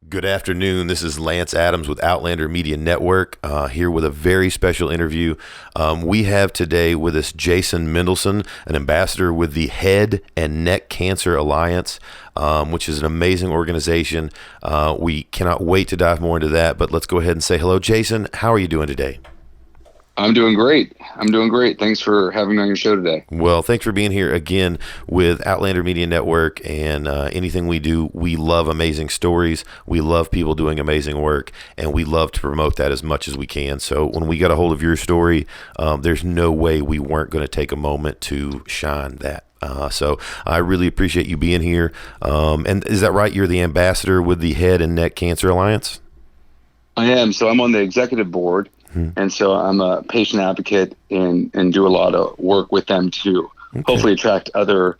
Good afternoon. This is Lance Adams with Outlander Media Network, here with a very special interview. We have today with us Jason Mendelsohn, an ambassador with the Head and Neck Cancer Alliance, which is an amazing organization. We cannot wait to dive more into that, but let's go ahead and say hello. Jason, how are you doing today? I'm doing great. Thanks for having me on your show today. Well, thanks for being here again with Outlander Media Network, and anything we do, we love amazing stories. We love people doing amazing work, and we love to promote that as much as we can. So when we got a hold of your story, there's no way we weren't going to take a moment to shine that. So I really appreciate you being here. And is that right? You're the ambassador with the Head and Neck Cancer Alliance? I am. So I'm on the executive board. And so I'm a patient advocate and do a lot of work with them to hopefully attract other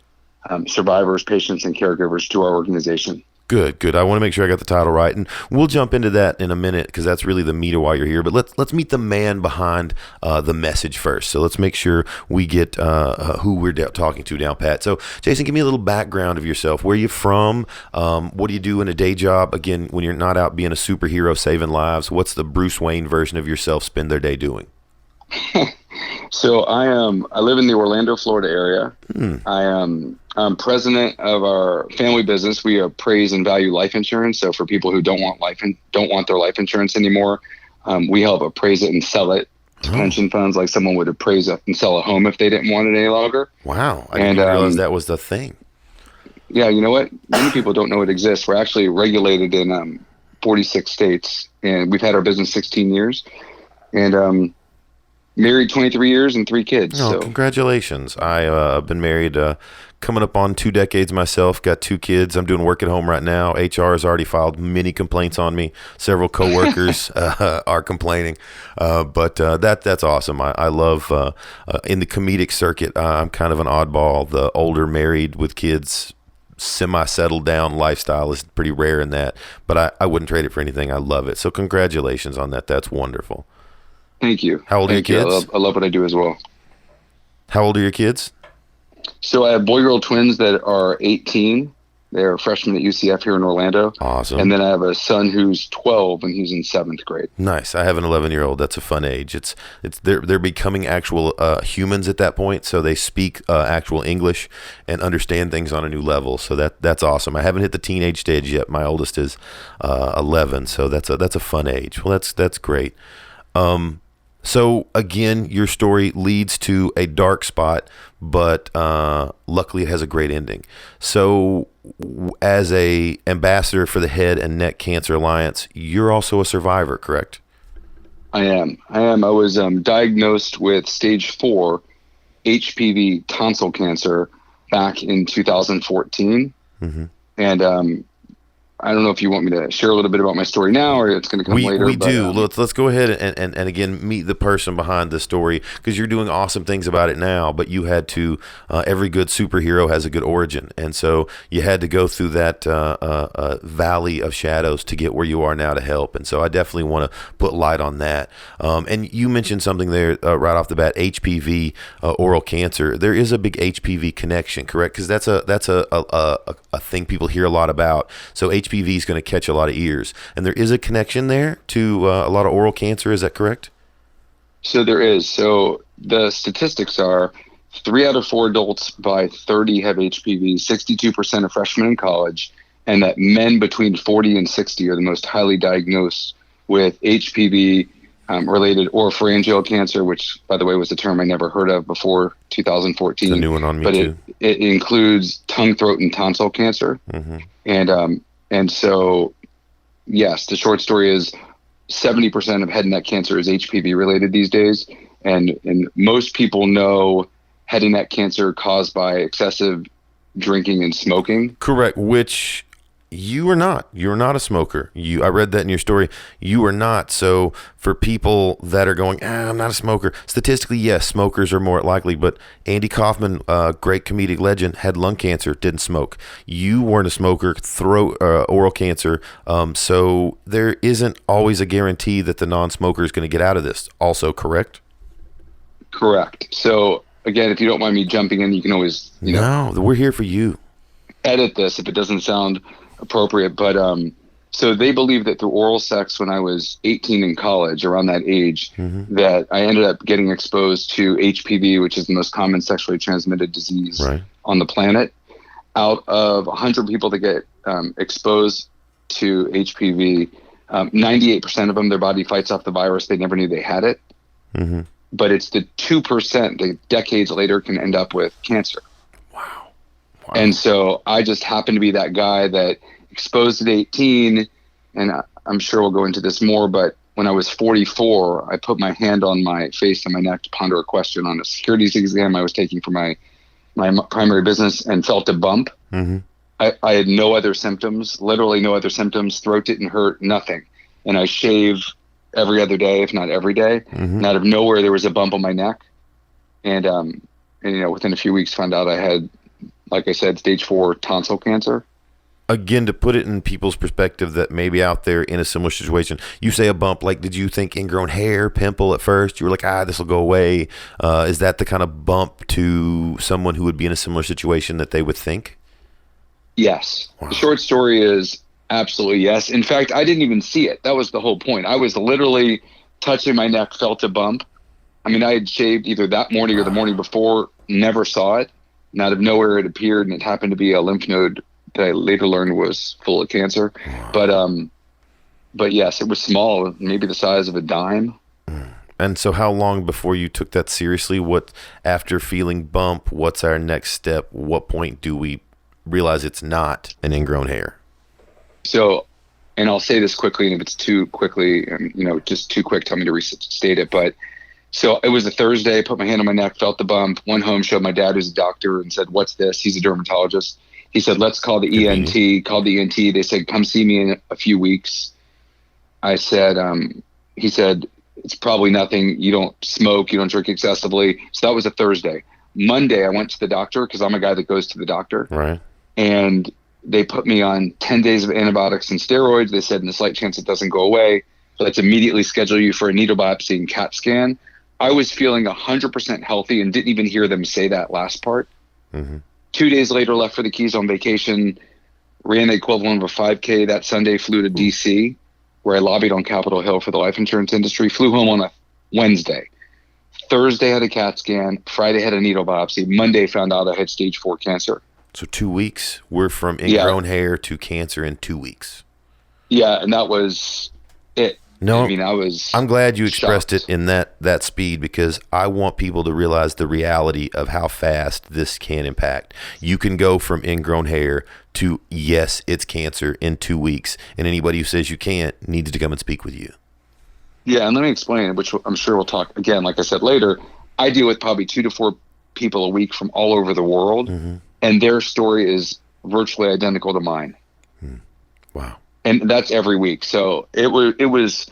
survivors, patients, and caregivers to our organization. Good. I want to make sure I got the title right, and we'll jump into that in a minute because that's really the meat of why you're here. But let's meet the man behind the message first. So let's make sure we get who we're talking to down pat. So Jason, give me a little background of yourself. Where are you from? What do you do in a day job? Again, when you're not out being a superhero saving lives, what's the Bruce Wayne version of yourself spend their day doing? So I live in the Orlando, Florida area. I'm president of our family business. We appraise and value life insurance. So for people who don't want their life insurance anymore, we help appraise it and sell it to pension funds, like someone would appraise it and sell a home if they didn't want it any longer. Wow, I didn't realize that was the thing. Yeah, you know what? Many people don't know it exists. We're actually regulated in 46 states, and we've had our business 16 years. And married 23 years and 3 kids. Oh, so. Congratulations. I've been married coming up on 2 decades myself, got 2 kids. I'm doing work at home right now. HR has already filed many complaints on me. Several coworkers are complaining. But that's awesome. I love, in the comedic circuit, I'm kind of an oddball. The older married with kids, semi-settled down lifestyle is pretty rare in that. But I wouldn't trade it for anything. I love it. So congratulations on that. That's wonderful. Thank you. How old are your kids? I love what I do as well. How old are your kids? So I have boy-girl twins that are 18. They're freshmen at UCF here in Orlando. Awesome. And then I have a son who's 12 and he's in 7th grade. Nice. I have an 11-year-old. That's a fun age. They're becoming actual humans at that point, so they speak actual English and understand things on a new level. So that's awesome. I haven't hit the teenage stage yet. My oldest is 11, so that's a fun age. Well, that's great. So again, your story leads to a dark spot, but luckily it has a great ending. So as a ambassador for the Head and Neck Cancer Alliance, you're also a survivor, correct? I am. I was diagnosed with stage 4 HPV tonsil cancer back in 2014. And I don't know if you want me to share a little bit about my story now or it's going to come later. We do. Let's go ahead and again, meet the person behind the story, because you're doing awesome things about it now, but you had to, every good superhero has a good origin. And so you had to go through that valley of shadows to get where you are now to help. And so I definitely want to put light on that. And you mentioned something there right off the bat, HPV, oral cancer. There is a big HPV connection, correct? Because that's a thing people hear a lot about. So HPV is going to catch a lot of ears, and there is a connection there to a lot of oral cancer. Is that correct? So there is. So the statistics are 3 out of 4 adults by 30 have HPV, 62% of freshmen in college, and that men between 40 and 60 are the most highly diagnosed with HPV related oropharyngeal cancer, which, by the way, was a term I never heard of before 2014. It's a new one on me, but too. It includes tongue, throat, and tonsil cancer. And so, yes, the short story is 70% of head and neck cancer is HPV related these days. And most people know head and neck cancer caused by excessive drinking and smoking. Correct, which you are not. You're not a smoker. I read that in your story. You are not. So for people that are going, I'm not a smoker, statistically, yes, smokers are more likely. But Andy Kaufman, great comedic legend, had lung cancer, didn't smoke. You weren't a smoker, oral cancer. So there isn't always a guarantee that the non-smoker is going to get out of this. Also, correct? Correct. So again, if you don't mind me jumping in, you can always, No, we're here for you. Edit this if it doesn't sound appropriate. But So they believe that through oral sex when I was 18 in college, around that age, that I ended up getting exposed to HPV, which is the most common sexually transmitted disease Right. on the planet. Out of 100 people that get exposed to HPV, 98% of them, their body fights off the virus. They never knew they had it. But it's the 2% that decades later can end up with cancer. Wow. And so I just happened to be that guy that exposed at 18, and I'm sure we'll go into this more, but when I was 44, I put my hand on my face and my neck to ponder a question on a securities exam I was taking for my primary business and felt a bump. I had no other symptoms, literally no other symptoms. Throat didn't hurt, nothing. And I shave every other day, if not every day. And out of nowhere, there was a bump on my neck. And within a few weeks, found out I had, like I said, stage 4 tonsil cancer. Again, to put it in people's perspective that maybe out there in a similar situation, you say a bump, like, did you think ingrown hair, pimple at first? You were like, this will go away. Is that the kind of bump to someone who would be in a similar situation that they would think? Yes. Wow. The short story is absolutely yes. In fact, I didn't even see it. That was the whole point. I was literally touching my neck, felt a bump. I mean, I had shaved either that morning or the morning before, never saw it. And out of nowhere, it appeared, and it happened to be a lymph node that I later learned was full of cancer. But yes, it was small, maybe the size of a dime. And so how long before you took that seriously? What, after feeling bump, what's our next step? What point do we realize it's not an ingrown hair? So, and I'll say this quickly, and if it's too quickly, just too quick, tell me to restate it. But so it was a Thursday, put my hand on my neck, felt the bump, went home, showed my dad, who's a doctor, and said, "What's this?" He's a dermatologist. He said, "Let's call the ENT." Called the ENT. They said, "Come see me in a few weeks." I said, he said, "It's probably nothing. You don't smoke. You don't drink excessively." So that was a Thursday. Monday, I went to the doctor because I'm a guy that goes to the doctor. Right. And they put me on 10 days of antibiotics and steroids. They said, in the slight chance it doesn't go away, let's immediately schedule you for a needle biopsy and CAT scan. I was feeling 100% healthy and didn't even hear them say that last part. 2 days later, left for the Keys on vacation, ran the equivalent of a 5K that Sunday, flew to DC, where I lobbied on Capitol Hill for the life insurance industry, flew home on a Wednesday. Thursday had a CAT scan, Friday had a needle biopsy, Monday found out I had stage 4 cancer. So 2 weeks, we're from ingrown hair to cancer in 2 weeks. Yeah, and that was it. No, I mean, I'm glad you expressed shocked. it in that speed, because I want people to realize the reality of how fast this can impact. You can go from ingrown hair to, yes, it's cancer in 2 weeks, and anybody who says you can't needs to come and speak with you. Yeah, and let me explain, which I'm sure we'll talk again, like I said later. I deal with probably 2 to 4 people a week from all over the world, and their story is virtually identical to mine. Wow. And that's every week. So it was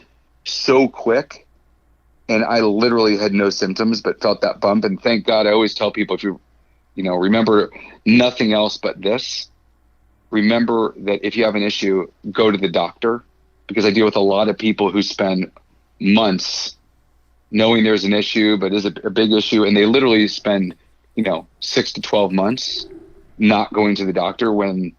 so quick, and I literally had no symptoms, but felt that bump. And thank God, I always tell people, if you remember nothing else but this, remember that if you have an issue, go to the doctor, because I deal with a lot of people who spend months knowing there's an issue, but is a big issue. And they literally spend, 6 to 12 months not going to the doctor when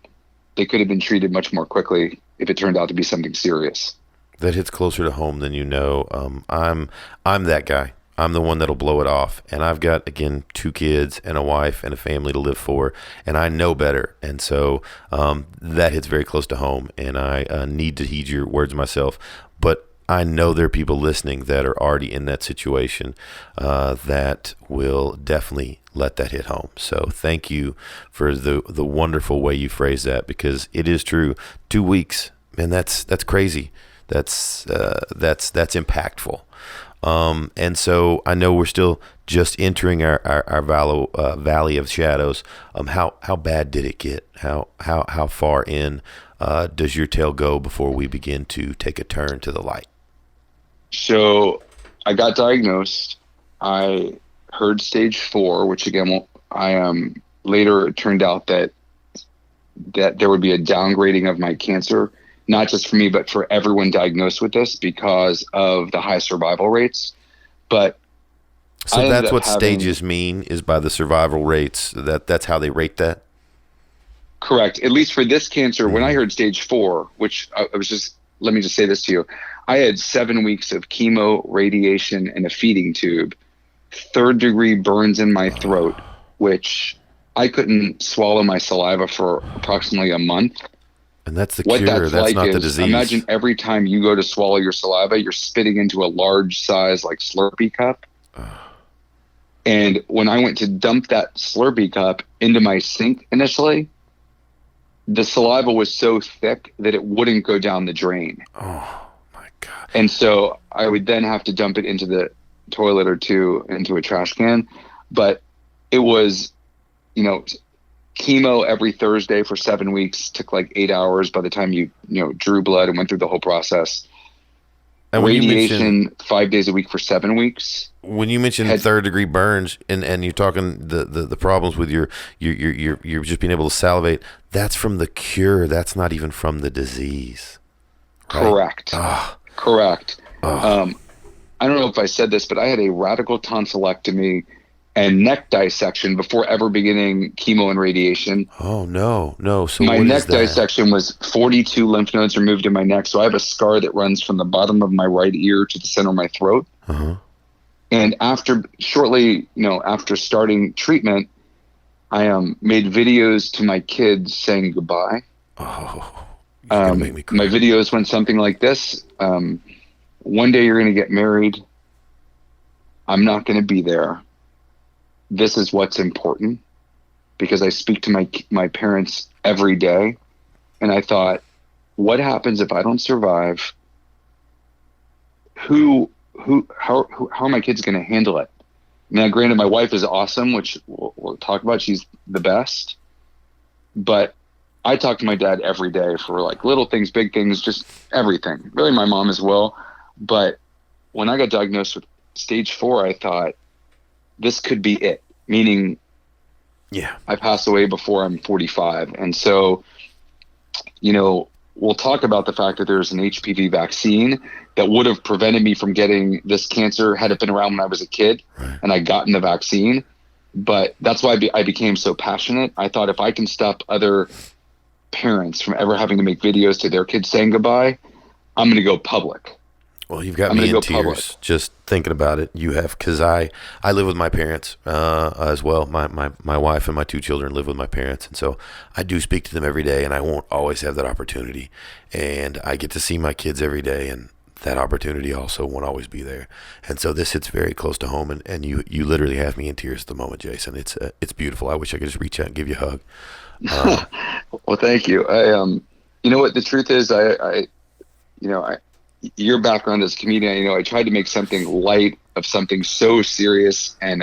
they could have been treated much more quickly if it turned out to be something serious. That hits closer to home than you know. I'm that guy. I'm the one that'll blow it off. And I've got, again, 2 kids and a wife and a family to live for, and I know better. And so that hits very close to home, and I need to heed your words myself. But I know there are people listening that are already in that situation that will definitely let that hit home. So thank you for the wonderful way you phrase that, because it is true. 2 weeks, man, that's crazy. That's impactful. And so I know we're still just entering our valley of shadows. How bad did it get? How far in does your tale go before we begin to take a turn to the light? So I got diagnosed. I heard stage 4, which again, later it turned out that there would be a downgrading of my cancer, not just for me, but for everyone diagnosed with this, because of the high survival rates. But so that's what stages mean, is by the survival rates. That's how they rate that? Correct. At least for this cancer, when I heard stage 4, which I was just, let me just say this to you. I had 7 weeks of chemo, radiation, and a feeding tube, 3rd-degree burns in my throat, which I couldn't swallow my saliva for approximately a month. And that's the What cure. That's not the disease. Imagine every time you go to swallow your saliva, you're spitting into a large size like Slurpee cup. And when I went to dump that Slurpee cup into my sink initially, the saliva was so thick that it wouldn't go down the drain. Oh my God. And so I would then have to dump it into the toilet or two into a trash can. But it was, chemo every Thursday for 7 weeks, took like 8 hours by the time you drew blood and went through the whole process. And radiation 5 days a week for 7 weeks. When you mentioned 3rd-degree burns and you're talking the problems with you're just being able to salivate, that's from the cure. That's not even from the disease. Right? Correct. Correct. I don't know if I said this, but I had a radical tonsillectomy and neck dissection before ever beginning chemo and radiation. Oh, no. So my neck dissection was 42 lymph nodes removed in my neck. So I have a scar that runs from the bottom of my right ear to the center of my throat. And shortly after starting treatment, I made videos to my kids saying goodbye. Oh, you're gonna make me cry. My videos went something like this. One day you're going to get married. I'm not going to be there. This is what's important, because I speak to my parents every day. And I thought, what happens if I don't survive? How are my kids going to handle it? Now, granted, my wife is awesome, which we'll talk about. She's the best. But I talk to my dad every day for like little things, big things, just everything. Really, my mom as well. But when I got diagnosed with stage 4, I thought, this could be it, meaning I pass away before I'm 45. And so, we'll talk about the fact that there's an HPV vaccine that would have prevented me from getting this cancer had it been around when I was a kid and I gotten the vaccine. But that's why I became so passionate. I thought, if I can stop other parents from ever having to make videos to their kids saying goodbye, I'm going to go public. Well, you've got me in tears just thinking about it. You have, because I live with my parents as well. My wife and my 2 children live with my parents, and so I do speak to them every day, and I won't always have that opportunity. And I get to see my kids every day, and that opportunity also won't always be there. And so this hits very close to home, and you literally have me in tears at the moment, Jason. It's beautiful. I wish I could just reach out and give you a hug. Well, thank you. You know what the truth is, your background as a comedian, I tried to make something light of something so serious. And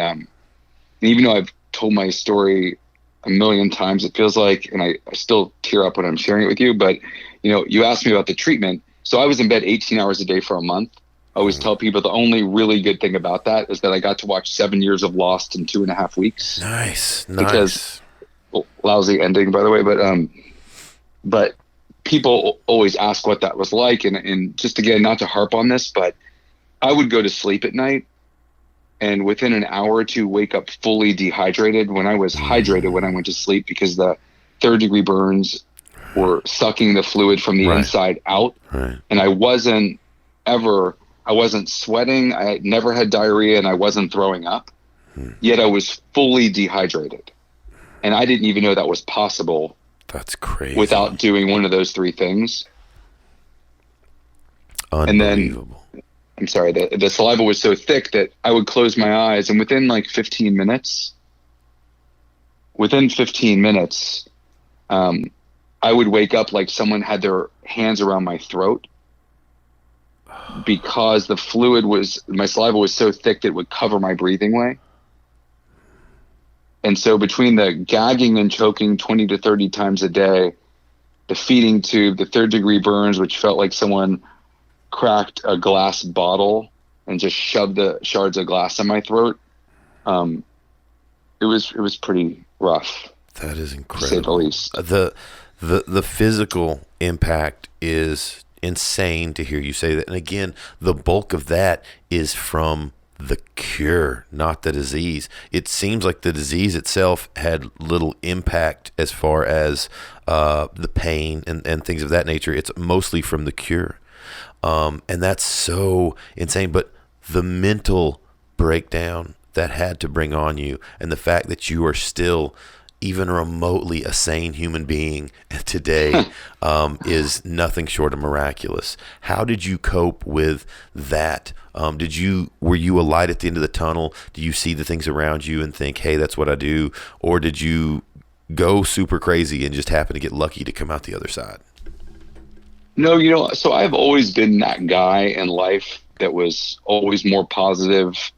even though I've told my story a million times, it feels like, and I still tear up when I'm sharing it with you, but, you asked me about the treatment. So I was in bed 18 hours a day for a month. I always tell people the only really good thing about that is that I got to watch 7 years of Lost in 2.5 weeks. Nice. Because, lousy ending, by the way, but people always ask what that was like. And just again, not to harp on this, but I would go to sleep at night and within an hour or two wake up fully dehydrated when I was hydrated when I went to sleep, because the 3rd-degree burns were sucking the fluid from the inside out. Right. And I wasn't sweating. I never had diarrhea, and I wasn't throwing up. Yet I was fully dehydrated. And I didn't even know that was possible. That's crazy. Without doing one of those 3 things. Unbelievable. And then, I'm sorry, the saliva was so thick that I would close my eyes, and within like 15 minutes, I would wake up like someone had their hands around my throat, because my saliva was so thick that it would cover my breathing way. And so between the gagging and choking 20 to 30 times a day, the feeding tube, the 3rd-degree burns, which felt like someone cracked a glass bottle and just shoved the shards of glass in my throat, it was pretty rough. That is incredible. To say the least. The physical impact is insane to hear you say that. And again, the bulk of that is from the cure, not the disease. It seems like the disease itself had little impact as far as the pain and things of that nature. It's mostly from the cure. And that's so insane. But the mental breakdown that had to bring on you, and the fact that you are still even remotely a sane human being today is nothing short of miraculous. How did you cope with that? Were you a light at the end of the tunnel? Do you see the things around you and think, hey, that's what I do? Or did you go super crazy and just happen to get lucky to come out the other side? No, so I've always been that guy in life that was always more positive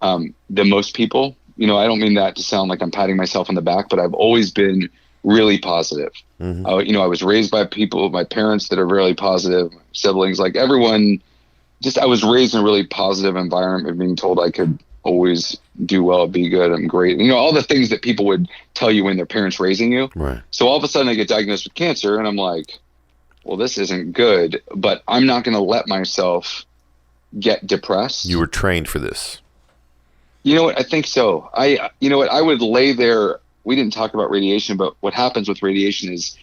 than most people. I don't mean that to sound like I'm patting myself on the back, but I've always been really positive. Mm-hmm. I was raised by my parents that are really positive, siblings, like everyone. I was raised in a really positive environment, being told I could always do well, be good, I'm great. All the things that people would tell you when their parents raising you. Right. So all of a sudden I get diagnosed with cancer and I'm like, well, this isn't good, but I'm not going to let myself get depressed. You were trained for this. You know what? I think so. I would lay there. We didn't talk about radiation, but what happens with radiation is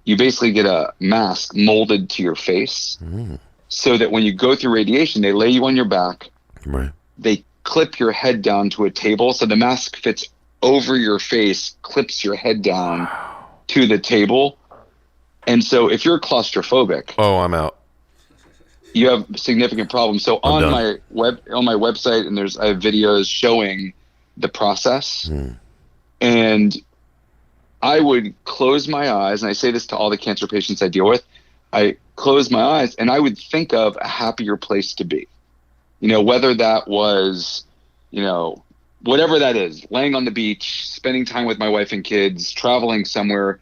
you basically get a mask molded to your face so that when you go through radiation, they lay you on your back. Right. They clip your head down to a table. So the mask fits over your face, clips your head down to the table. And so if you're claustrophobic, I'm out. You have significant problems. So on my website, and I have videos showing the process. And I would close my eyes, and I say this to all the cancer patients I deal with. I close my eyes, and I would think of a happier place to be. Whether that was, whatever that is, laying on the beach, spending time with my wife and kids, traveling somewhere,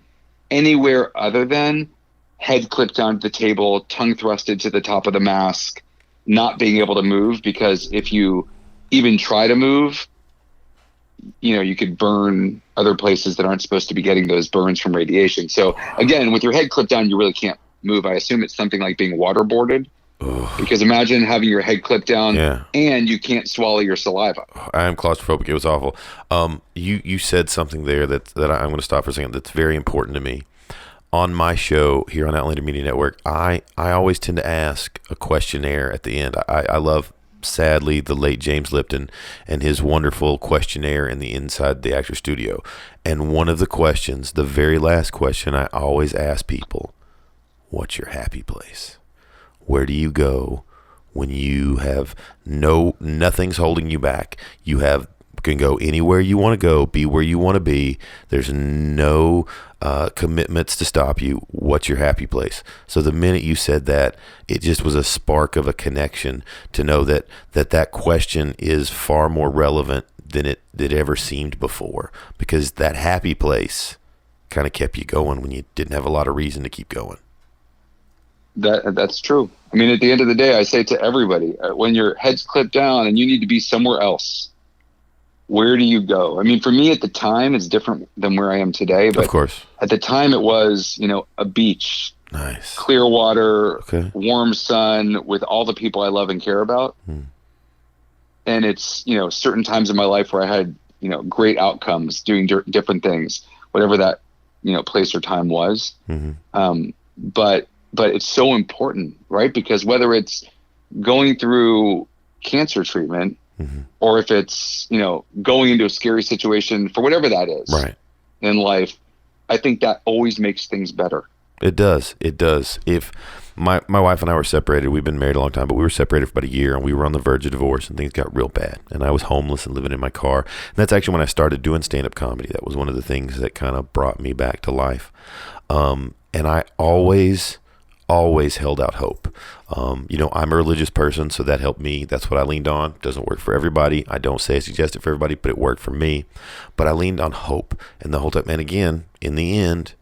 anywhere other than head clipped down to the table, tongue thrusted to the top of the mask, not being able to move, because if you even try to move, you could burn other places that aren't supposed to be getting those burns from radiation. So again, with your head clipped down, you really can't move. I assume it's something like being waterboarded. Because imagine having your head clipped down and you can't swallow your saliva. I am claustrophobic. It was awful. You said something there that I'm going to stop for a second. That's very important to me. On my show here on Outlander Media Network, I always tend to ask a questionnaire at the end. I love, sadly, the late James Lipton and his wonderful questionnaire in the Inside the Actor Studio. And one of the questions, the very last question I always ask people, what's your happy place? Where do you go when you have nothing's holding you back? You can go anywhere you want to go, be where you want to be. There's no commitments to stop you. What's your happy place? So the minute you said that, it just was a spark of a connection to know that question is far more relevant than it ever seemed before, because that happy place kind of kept you going when you didn't have a lot of reason to keep going. That's true. I mean, at the end of the day, I say to everybody, when your head's clipped down and you need to be somewhere else, where do you go? I mean, for me at the time, it's different than where I am today. But of course, at the time, it was, a beach, nice, clear water, warm sun, with all the people I love and care about. And it's, certain times in my life where I had, great outcomes doing different things, whatever that, place or time was. But it's so important, right? Because whether it's going through cancer treatment, or if it's, going into a scary situation, for whatever that is in life, I think that always makes things better. It does. If my wife and I were separated, we've been married a long time, but we were separated for about a year, and we were on the verge of divorce, and things got real bad. And I was homeless and living in my car. And that's actually when I started doing stand-up comedy. That was one of the things that kind of brought me back to life. And I always held out hope. I'm a religious person, so that helped me. That's what I leaned on. Doesn't work for everybody. I don't say I suggest it for everybody, but it worked for me. But I leaned on hope. And the whole time, and again, in the end,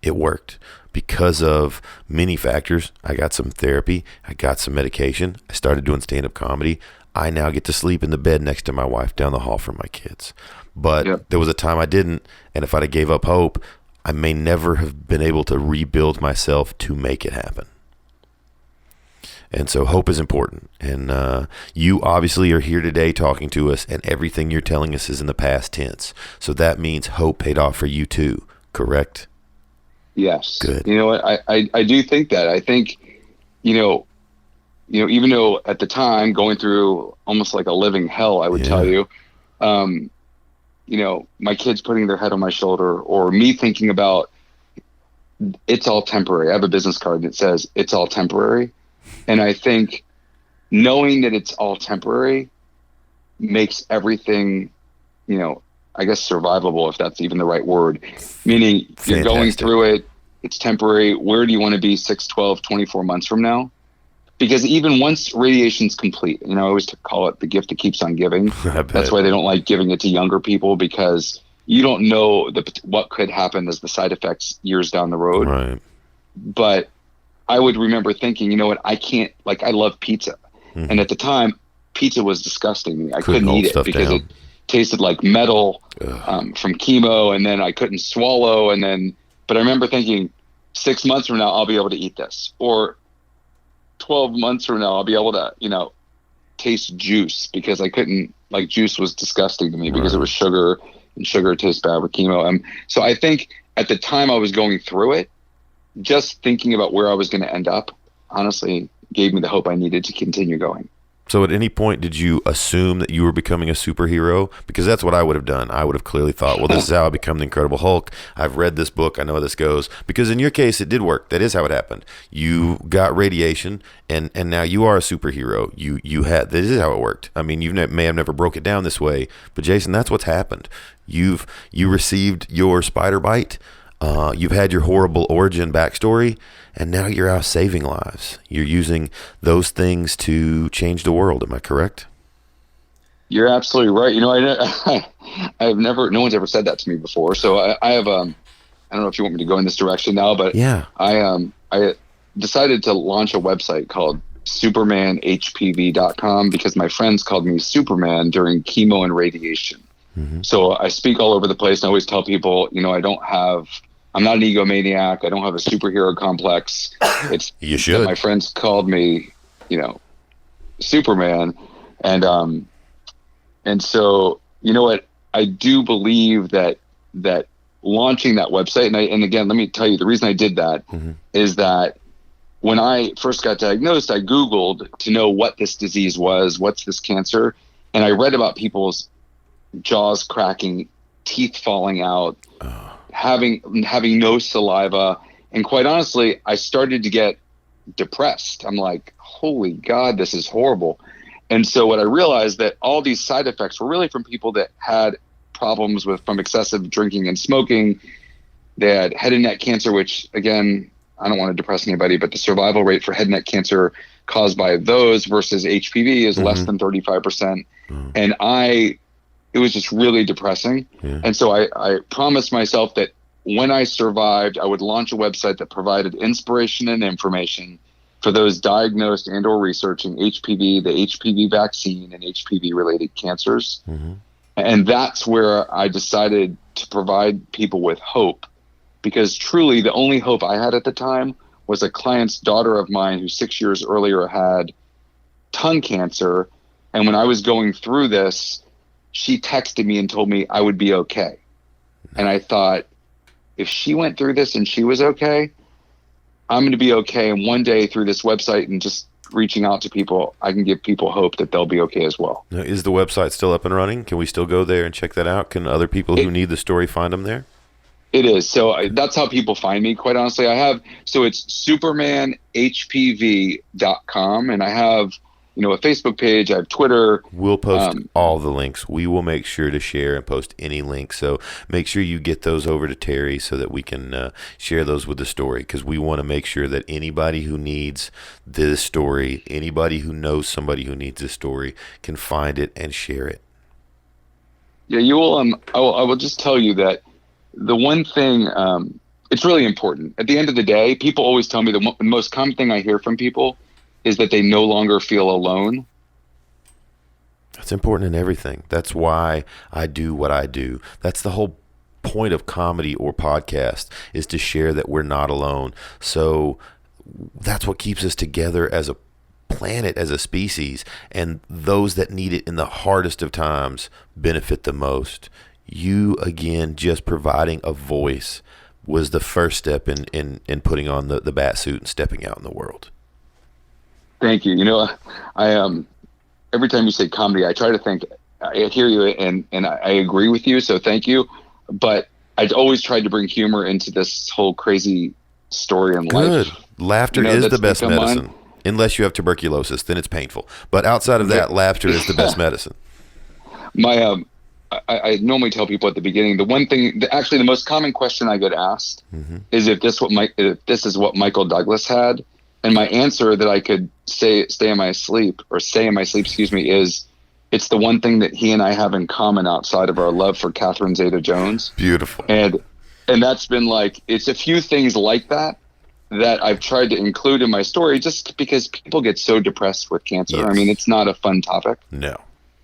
it worked because of many factors. I got some therapy. I got some medication. I started doing stand-up comedy. I now get to sleep in the bed next to my wife down the hall from my kids. But there was a time I didn't. And if I'd have gave up hope, I may never have been able to rebuild myself to make it happen. And so hope is important. And you obviously are here today talking to us, and everything you're telling us is in the past tense. So that means hope paid off for you too, correct? Yes. Good. You know what? I do think that. I think, you know, even though at the time going through almost like a living hell, I would tell you, my kids putting their head on my shoulder, or me thinking about it's all temporary. I have a business card that says it's all temporary. And I think knowing that it's all temporary makes everything, I guess survivable, if that's even the right word. Meaning you're going through it, it's temporary. Where do you want to be 6, 12, 24 months from now? Because even once radiation's complete, I always call it the gift that keeps on giving. That's why they don't like giving it to younger people, because you don't know what could happen as the side effects years down the road. Right. But I would remember thinking, you know what, I love pizza. Mm-hmm. And at the time, pizza was disgusting to me. I couldn't eat it because it tasted like metal from chemo, and then I couldn't swallow. But I remember thinking 6 months from now, I'll be able to eat this. Or 12 months from now, I'll be able to, taste juice, because I couldn't, juice was disgusting to me because it was sugar, and sugar tastes bad with chemo. So I think at the time I was going through it, just thinking about where I was going to end up, honestly, gave me the hope I needed to continue going. So at any point, did you assume that you were becoming a superhero? Because that's what I would have done. I would have clearly thought, well, this is how I become the Incredible Hulk. I've read this book. I know how this goes. Because in your case, it did work. That is how it happened. You got radiation, and now you are a superhero. This is how it worked. I mean, you may have never broke it down this way, but Jason, that's what's happened. You received your spider bite. You've had your horrible origin backstory, and now you're out saving lives. You're using those things to change the world. Am I correct? You're absolutely right. No one's ever said that to me before. So I have, I don't know if you want me to go in this direction now, but yeah, I decided to launch a website called supermanhpv.com, because my friends called me Superman during chemo and radiation. Mm-hmm. So I speak all over the place, and I always tell people, I'm not an egomaniac. I don't have a superhero complex. It's you should. My friends called me, Superman, and so what, I do believe that launching that website, and again, let me tell you, the reason I did that is that when I first got diagnosed, I Googled to know what this disease was, what's this cancer, and I read about people's jaws cracking, teeth falling out. Having no saliva, and quite honestly, I started to get depressed. I'm like, holy God, this is horrible. And so what I realized, that all these side effects were really from people that had problems from excessive drinking and smoking. They had head and neck cancer, which, again, I don't want to depress anybody, but the survival rate for head and neck cancer caused by those versus HPV is less than 35%. And it was just really depressing. Yeah. And so I promised myself that when I survived, I would launch a website that provided inspiration and information for those diagnosed and or researching HPV, the HPV vaccine, and HPV-related cancers. Mm-hmm. And that's where I decided to provide people with hope, because truly the only hope I had at the time was a client's daughter of mine who 6 years earlier had tongue cancer. And when I was going through this, she texted me and told me I would be okay. And I thought, if she went through this and she was okay, I'm going to be okay. And one day through this website and just reaching out to people, I can give people hope that they'll be okay as well. Now, is the website still up and running? Can we still go there and check that out? Can other people who need the story find them there? It is. So that's how people find me, quite honestly. So it's supermanhpv.com, and I have, a Facebook page. I have Twitter. We'll post all the links. We will make sure to share and post any links. So make sure you get those over to Terry so that we can share those with the story, because we want to make sure that anybody who needs this story, anybody who knows somebody who needs this story, can find it and share it. Yeah, you will. I will just tell you that the one thing, it's really important. At the end of the day, people always tell me the most common thing I hear from people is that they no longer feel alone. That's important in everything. That's why I do what I do. That's the whole point of comedy or podcast, is to share that we're not alone. So that's what keeps us together as a planet as a species, and those that need it in the hardest of times benefit the most. You, again, just providing a voice was the first step in putting on the bat suit and stepping out in the world. Thank you. I every time you say comedy, I try to think, I hear you and I agree with you. So thank you. But I'd always tried to bring humor into this whole crazy story in Good. life. Laughter is the best medicine. Unless you have tuberculosis, then it's painful. But outside of that, laughter is the best medicine. I normally tell people at the beginning, the one thing, actually the most common question I get asked is if this is what Michael Douglas had. And my answer that I could say in my sleep, is it's the one thing that he and I have in common outside of our love for Catherine Zeta-Jones. Beautiful. And that's been like, it's a few things like that I've tried to include in my story just because people get so depressed with cancer. Yes. I mean, it's not a fun topic. No.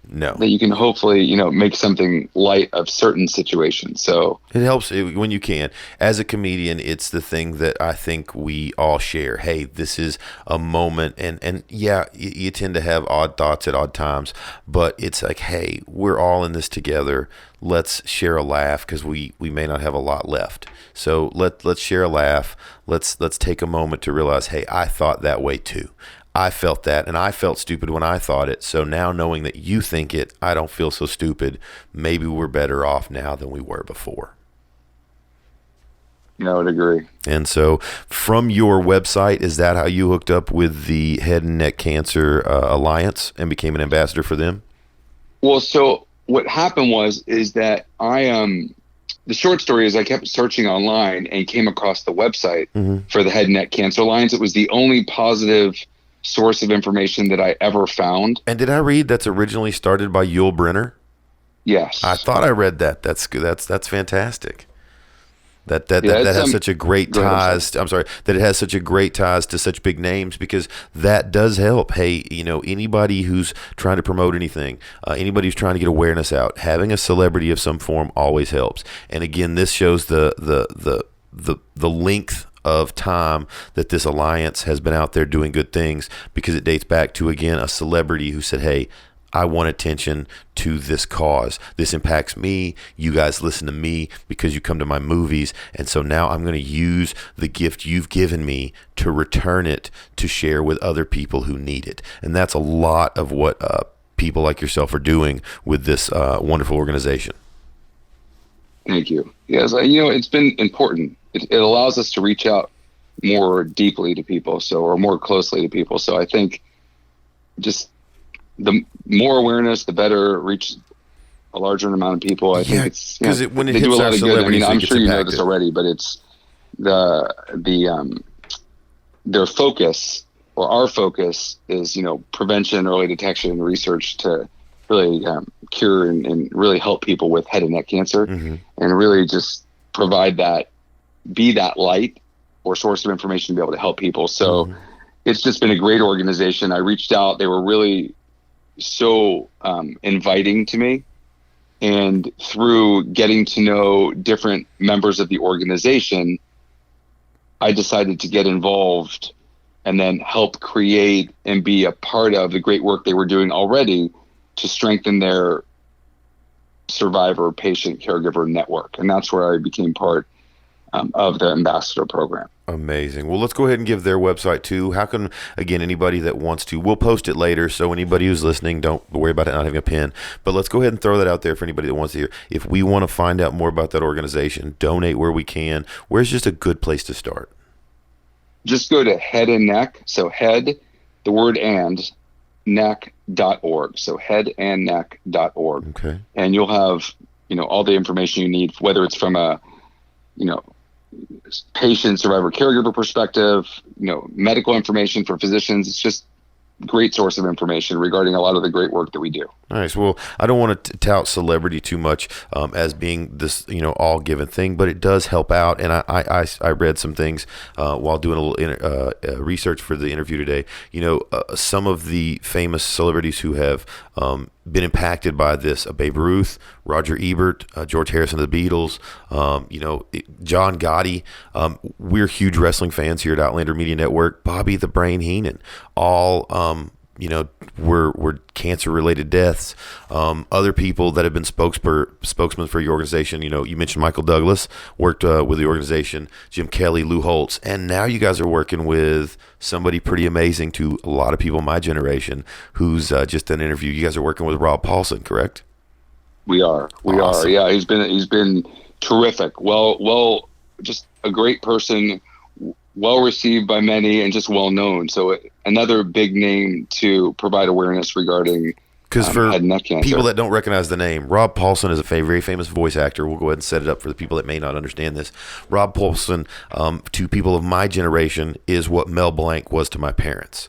That you can hopefully, make something light of certain situations. So it helps when you can. As a comedian, it's the thing that I think we all share. Hey, this is a moment, and yeah, you tend to have odd thoughts at odd times, but it's like, hey, we're all in this together. Let's share a laugh because we may not have a lot left. So let's share a laugh. Let's take a moment to realize, hey, I thought that way too. I felt that, and I felt stupid when I thought it. So now knowing that you think it, I don't feel so stupid. Maybe we're better off now than we were before. I would agree. And so from your website, is that how you hooked up with the Head and Neck Cancer Alliance and became an ambassador for them? Well, so what happened is that the short story is I kept searching online and came across the website for the Head and Neck Cancer Alliance. It was the only positive source of information that I ever found. And did I read that's originally started by Yul Brynner? Yes. I thought I read that. That's fantastic. That has such a great ties. That it has such a great ties to such big names, because that does help. Hey, anybody who's trying to promote anything, anybody who's trying to get awareness out, having a celebrity of some form always helps. And again, this shows the length of time that this alliance has been out there doing good things, because it dates back to, again, a celebrity who said, hey, I want attention to this cause. This impacts me. You guys listen to me because you come to my movies. And so now I'm going to use the gift you've given me to return it, to share with other people who need it. And that's a lot of what people like yourself are doing with this wonderful organization. Thank you. Yes, it's been important. It allows us to reach out more deeply to people, or more closely to people. So I think just the more awareness, the better, reach a larger amount of people. I think it's because when it they hits do a our lot of good. I mean, I'm sure you know this already, but it's their focus, or our focus, is prevention, early detection, research to really cure and really help people with head and neck cancer, and really just provide that, be that light or source of information to be able to help people. So it's just been a great organization. I reached out. They were really so inviting to me. And through getting to know different members of the organization, I decided to get involved and then help create and be a part of the great work they were doing already to strengthen their survivor, patient, caregiver network. And that's where I became part of the ambassador program. Amazing. Well, let's go ahead and give their website too. How can, again, anybody that wants to, we'll post it later, so anybody who's listening, don't worry about it not having a pen, but let's go ahead and throw that out there for anybody that wants to hear. If we want to find out more about that organization, donate where we can, where's just a good place to start? Just go to Head and Neck, so head, the word and, neck.org. So headandneck.org. Okay. And you'll have, all the information you need, whether it's from a, patient, survivor, caregiver perspective, medical information for physicians. It's just a great source of information regarding a lot of the great work that we do. Nice. Well, I don't want to tout celebrity too much as being this, all given thing, but it does help out. And I read some things while doing a little research for the interview today. Some of the famous celebrities who have been impacted by this: Babe Ruth, Roger Ebert, George Harrison of the Beatles, John Gotti. We're huge wrestling fans here at Outlander Media Network. Bobby the Brain Heenan. all were cancer related deaths. Other people that have been spokesmen for your organization, you mentioned Michael Douglas worked with the organization, Jim Kelly, Lou Holtz, and now you guys are working with somebody pretty amazing to a lot of people in my generation who's just done an interview. You guys are working with Rob Paulson, correct? We are. Awesome. Yeah, he's been terrific. Well, just a great person, well received by many, and just well known. So another big name to provide awareness regarding for head and neck cancer. People that don't recognize the name, Rob Paulson is a very famous voice actor. We'll go ahead and set it up for the people that may not understand this. Rob Paulson, to people of my generation, is what Mel Blanc was to my parents.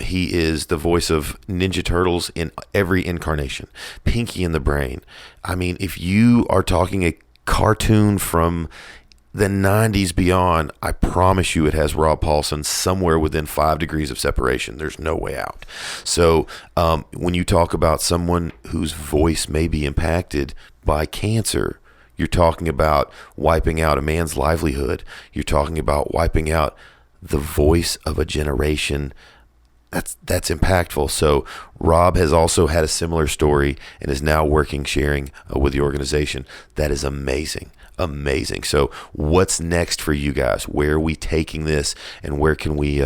He is the voice of Ninja Turtles in every incarnation. Pinky and the Brain. I mean, if you are talking a cartoon from the 90s beyond, I promise you it has Rob Paulson somewhere within 5 degrees of separation. There's no way out. So when you talk about someone whose voice may be impacted by cancer, you're talking about wiping out a man's livelihood. You're talking about wiping out the voice of a generation. That's impactful. So Rob has also had a similar story and is now sharing with the organization. That is amazing. So what's next for you guys? Where are we taking this, and where can we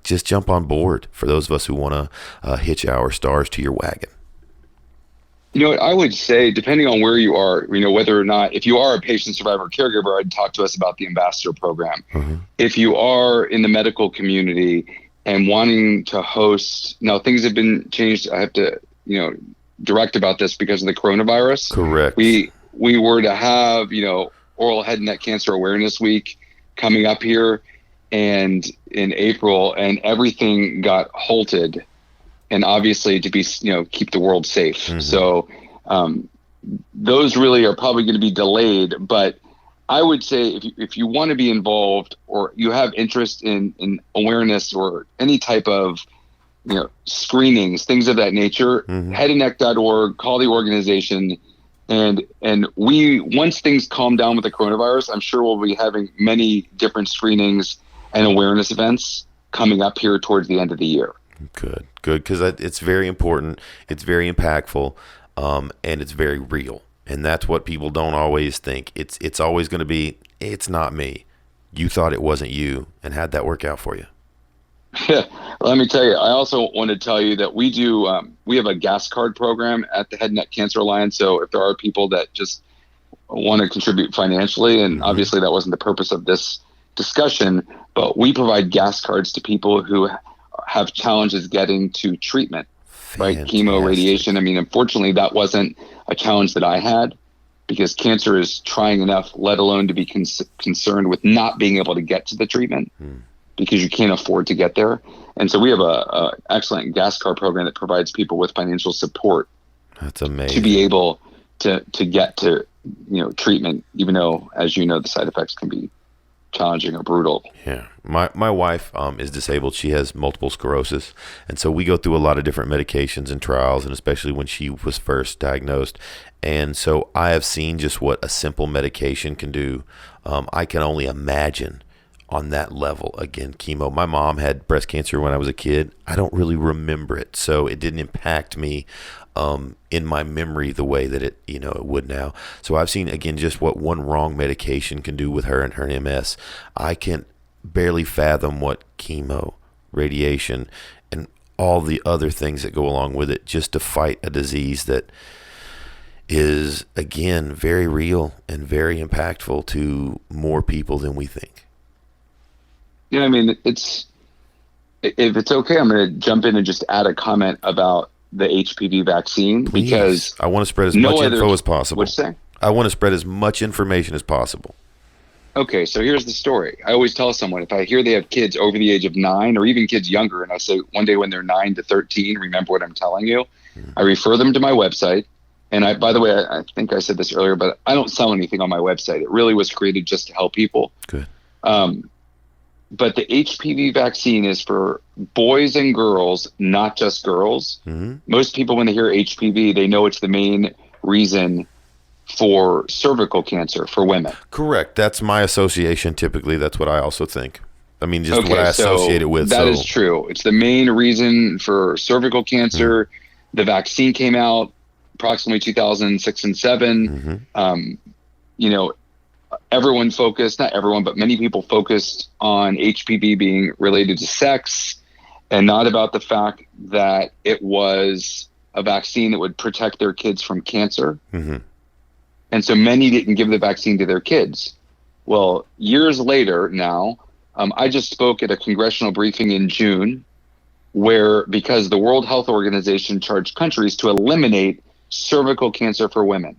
just jump on board for those of us who want to hitch our stars to your wagon? I would say, depending on where you are, whether or not, if you are a patient, survivor, caregiver, I'd talk to us about the ambassador program. Mm-hmm. If you are in the medical community and wanting to host, now things have been changed. I have to, direct about this because of the coronavirus. Correct. We were to have, Oral Head and Neck Cancer Awareness Week coming up here and in April, and everything got halted. And obviously to be, keep the world safe. Mm-hmm. So those really are probably going to be delayed. But I would say if you want to be involved, or you have interest in awareness or any type of screenings, things of that nature, mm-hmm. headandneck.org, call the organization. And once things calm down with the coronavirus, I'm sure we'll be having many different screenings and awareness events coming up here towards the end of the year. Good, because it's very important, it's very impactful, and it's very real. And that's what people don't always think. It's always going to be, it's not me. You thought it wasn't you, and how'd that work out for you? Let me tell you, I also want to tell you that we have a gas card program at the Head and Neck Cancer Alliance. So if there are people that just want to contribute financially, and mm-hmm. obviously that wasn't the purpose of this discussion, but we provide gas cards to people who have challenges getting to treatment, right? Chemo, radiation. I mean, unfortunately, that wasn't a challenge that I had, because cancer is trying enough, let alone to be concerned with not being able to get to the treatment. Because you can't afford to get there. And so we have a excellent gas card program that provides people with financial support. That's amazing. To be able to get to treatment, even though, as you know, the side effects can be challenging or brutal. Yeah. My wife is disabled. She has multiple sclerosis. And so we go through a lot of different medications and trials, and especially when she was first diagnosed. And so I have seen just what a simple medication can do. I can only imagine on that level. Again, chemo. My mom had breast cancer when I was a kid. I don't really remember it, so it didn't impact me in my memory the way that it would now. So I've seen, again, just what one wrong medication can do with her and her MS. I can barely fathom what chemo, radiation, and all the other things that go along with it just to fight a disease that is, again, very real and very impactful to more people than we think. I mean, if it's okay, I'm going to jump in and just add a comment about the HPV vaccine. Please. Because I want to spread as much info as possible. What'd you say? I want to spread as much information as possible. Okay, so here's the story. I always tell someone, if I hear they have kids over the age of 9 or even kids younger, and I say one day when they're 9 to 13, remember what I'm telling you, I refer them to my website. And by the way, I think I said this earlier, but I don't sell anything on my website. It really was created just to help people. Good. But the HPV vaccine is for boys and girls, not just girls. Mm-hmm. Most people, when they hear HPV, they know it's the main reason for cervical cancer for women. Correct. That's my association. Typically, that's what I also think. I mean, just what Okay, I so associate it with. that So is true. It's the main reason for cervical cancer. The vaccine came out approximately 2006 and 7. You know, everyone focused, not everyone, but many people focused on HPV being related to sex and not about the fact that it was a vaccine that would protect their kids from cancer. And so many didn't give the vaccine to their kids. Well, years later now, I just spoke at a congressional briefing in June where, because the World Health Organization charged countries to eliminate cervical cancer for women,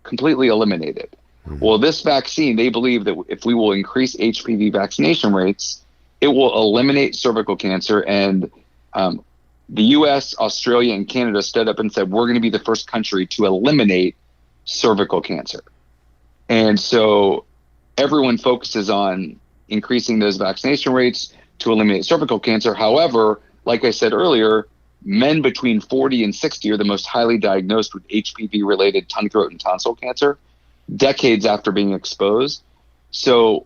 completely eliminate it. Well, this vaccine, they believe that if we will increase HPV vaccination rates, it will eliminate cervical cancer. And the US, Australia, and Canada stood up and said, we're going to be the first country to eliminate cervical cancer. And so everyone focuses on increasing those vaccination rates to eliminate cervical cancer. However, like I said earlier, men between 40 and 60 are the most highly diagnosed with HPV-related tongue, throat, and tonsil cancer decades after being exposed. So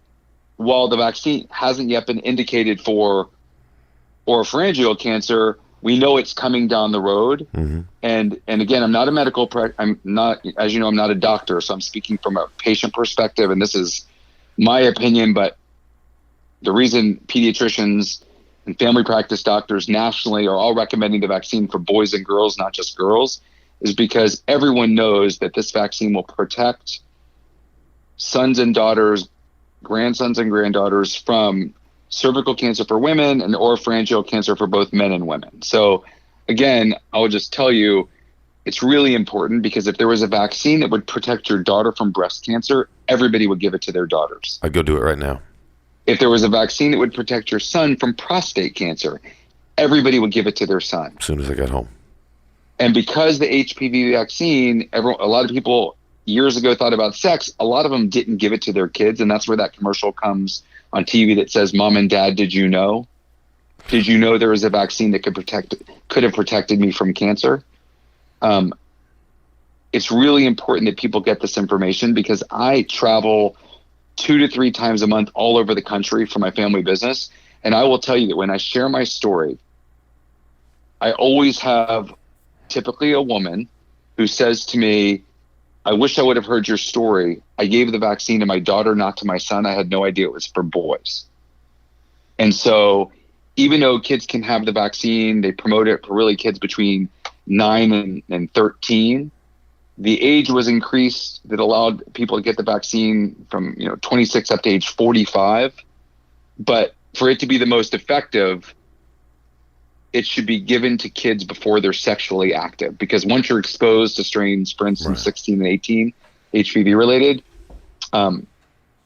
while the vaccine hasn't yet been indicated for oropharyngeal cancer, we know it's coming down the road. And again, I'm not a medical, I'm not, as you know, I'm not a doctor, so I'm speaking from a patient perspective, and this is my opinion, but the reason pediatricians and family practice doctors nationally are all recommending the vaccine for boys and girls, not just girls, is because everyone knows that this vaccine will protect sons and daughters, grandsons and granddaughters from cervical cancer for women and oropharyngeal cancer for both men and women. So again, I will just tell you, it's really important, because if there was a vaccine that would protect your daughter from breast cancer, everybody would give it to their daughters. I'd go do it right now. If there was a vaccine that would protect your son from prostate cancer, everybody would give it to their son. As soon as I got home. And because the HPV vaccine, a lot of people years ago thought about sex, a lot of them didn't give it to their kids. And that's where that commercial comes on TV that says, Mom and Dad, did you know? Did you know there was a vaccine that could have protected me from cancer? It's really important that people get this information, because I travel 2 to 3 times a month all over the country for my family business. And I will tell you that when I share my story, I always have typically a woman who says to me, I wish I would have heard your story. I gave the vaccine to my daughter, not to my son. I had no idea it was for boys. And so even though kids can have the vaccine, they promote it for really kids between 9 and 13. The age was increased that allowed people to get the vaccine from 26 up to age 45. But for it to be the most effective, it should be given to kids before they're sexually active, because once you're exposed to strains, for instance, 16 and 18, HPV related,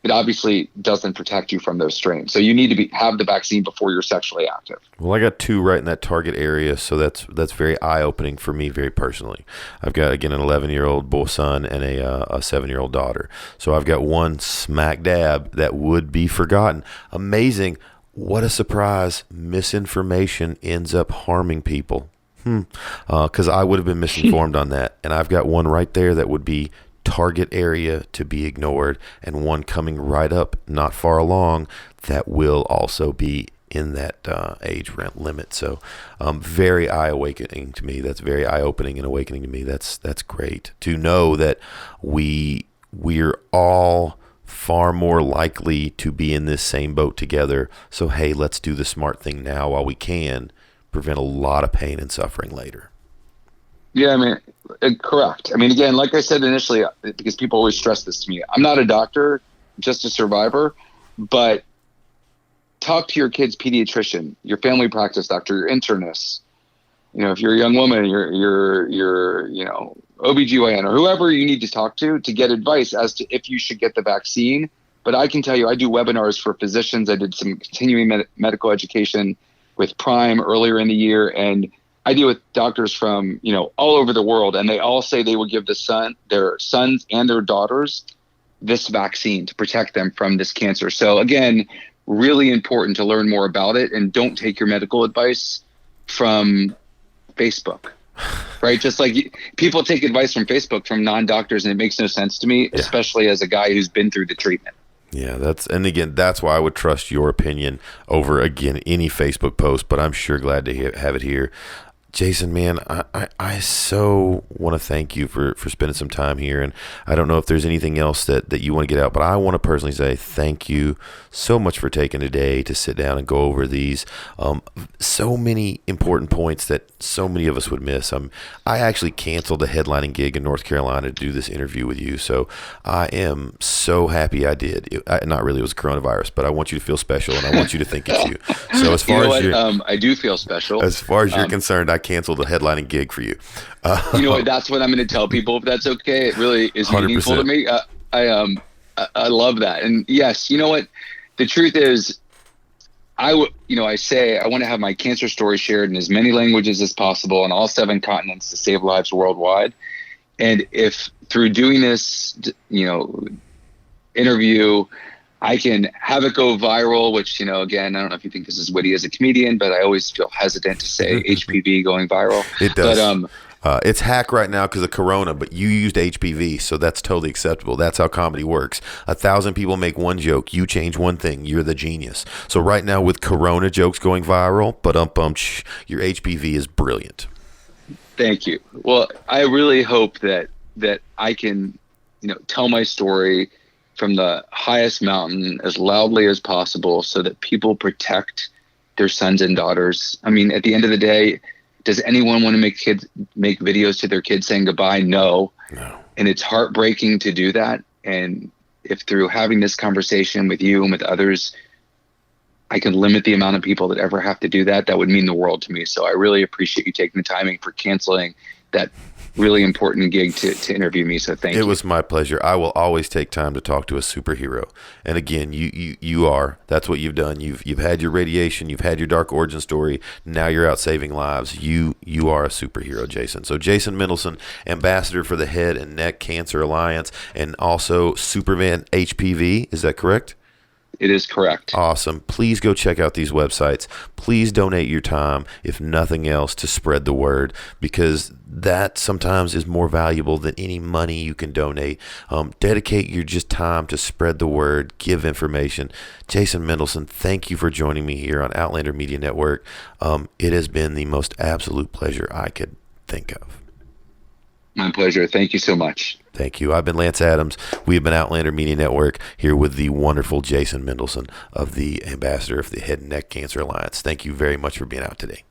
it obviously doesn't protect you from those strains. So you need to have the vaccine before you're sexually active. Well, I got 2 right in that target area, so that's very eye-opening for me, very personally. I've got, again, an 11-year-old boy son and a 7-year-old daughter. So I've got one smack dab that would be forgotten. Amazing. What a surprise. Misinformation ends up harming people. Because I would have been misinformed on that. And I've got one right there that would be target area to be ignored, and one coming right up not far along that will also be in that age limit. So very eye-awakening to me. That's very eye-opening and awakening to me. That's great to know that we're all far more likely to be in this same boat together. So hey, let's do the smart thing now while we can, prevent a lot of pain and suffering later. Yeah, I mean, correct. I mean, again, like I said initially, because people always stress this to me, I'm not a doctor, just a survivor, but talk to your kid's pediatrician, your family practice doctor, your internist. If you're a young woman, your OBGYN or whoever you need to talk to get advice as to if you should get the vaccine. But I can tell you, I do webinars for physicians. I did some continuing medical education with Prime earlier in the year, and I deal with doctors from, all over the world, and they all say they will give their sons and their daughters this vaccine to protect them from this cancer. So again, really important to learn more about it, and don't take your medical advice from Facebook, right? Just like people take advice from Facebook from non-doctors, and it makes no sense to me, especially as a guy who's been through the treatment. Yeah, that's why I would trust your opinion over, again, any Facebook post, but I'm sure glad to have it here. Jason, man, I so want to thank you for spending some time here. And I don't know if there's anything else that you want to get out, but I want to personally say thank you so much for taking today to sit down and go over these so many important points that so many of us would miss. I actually canceled a headlining gig in North Carolina to do this interview with you. So I am so happy I did. Not really, it was coronavirus, but I want you to feel special and I want you to think it's you. So as far as I do feel special. As far as you're concerned, I canceled a headlining gig for you. You know what? That's what I'm going to tell people. If that's okay, it really is meaningful 100%. To me. I love that. And yes, you know what? The truth is, I say I want to have my cancer story shared in as many languages as possible on all 7 continents to save lives worldwide. And if through doing this, interview, I can have it go viral, which, again, I don't know if you think this is witty as a comedian, but I always feel hesitant to say HPV going viral. It does. But, it's hack right now because of Corona, but you used HPV, so that's totally acceptable. That's how comedy works. 1,000 people make one joke. You change one thing. You're the genius. So right now with Corona jokes going viral, but your HPV is brilliant. Thank you. Well, I really hope that I can, tell my story from the highest mountain as loudly as possible so that people protect their sons and daughters. I mean, at the end of the day, does anyone want to make videos to their kids saying goodbye? No. And it's heartbreaking to do that. And if through having this conversation with you and with others, I can limit the amount of people that ever have to do that, that would mean the world to me. So I really appreciate you taking the timing for canceling that really important gig to interview me. So thank you. It was my pleasure. I will always take time to talk to a superhero. And again, that's what you've done. You've had your radiation, you've had your dark origin story. Now you're out saving lives. You are a superhero, Jason. So Jason Mendelsohn, ambassador for the Head and Neck Cancer Alliance, and also Superman HPV. Is that correct? It is correct. Awesome. Please go check out these websites. Please donate your time, if nothing else, to spread the word, because that sometimes is more valuable than any money you can donate. Dedicate your just time to spread the word, give information. Jason Mendelsohn, thank you for joining me here on Outlander Media Network. It has been the most absolute pleasure I could think of. My pleasure. Thank you so much. Thank you. I've been Lance Adams. We have been Outlander Media Network here with the wonderful Jason Mendelsohn of the Ambassador of the Head and Neck Cancer Alliance. Thank you very much for being out today.